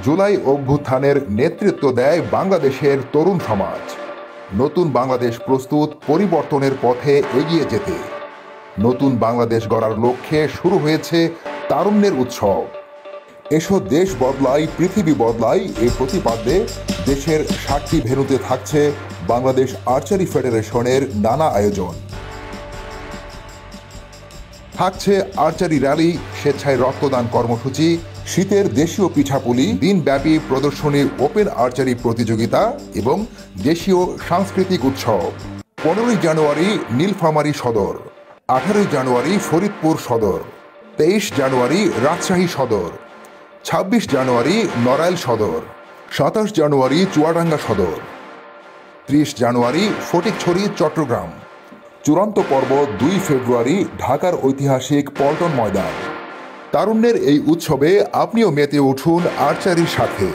জুলাই অভ্যুত্থানের নেতৃত্ব দেয় বাংলাদেশের তরুণ সমাজ। নতুন বাংলাদেশ প্রস্তুত পরিবর্তনের পথে এগিয়ে যেতে। নতুন বাংলাদেশ গড়ার লক্ষ্যে শুরু হয়েছে তারুণ্যের উৎসব। এসো দেশ বদলাই পৃথিবী বদলাই এই প্রতিপাদ্যে দেশের 7টি ভেন্যুতে থাকছে বাংলাদেশ আর্চারি ফেডারেশনের নানা আয়োজন। থাকছে আর্চারি র্যালি, স্বেচ্ছায় রক্তদান কর্মসূচি, শীতের দেশীয় পিঠাপুলি, দিনব্যাপী প্রদর্শনীর ওপেন আর্চারি প্রতিযোগিতা এবং দেশীয় সাংস্কৃতিক উৎসব। 15ই জানুয়ারি নীলফামারী সদর, 18ই জানুয়ারি ফরিদপুর সদর, 23 জানুয়ারি রাজশাহী সদর, 26 জানুয়ারি নড়াইল সদর, 27 জানুয়ারি চুয়াডাঙ্গা সদর, 30 জানুয়ারি ফটিকছড়ি চট্টগ্রাম। চূড়ান্ত পর্ব 2 ফেব্রুয়ারি ঢাকার ঐতিহাসিক পল্টন ময়দান। তারুণ্যের এই উৎসবে আপনিও মেতে উঠুন আর্চারির সাথে।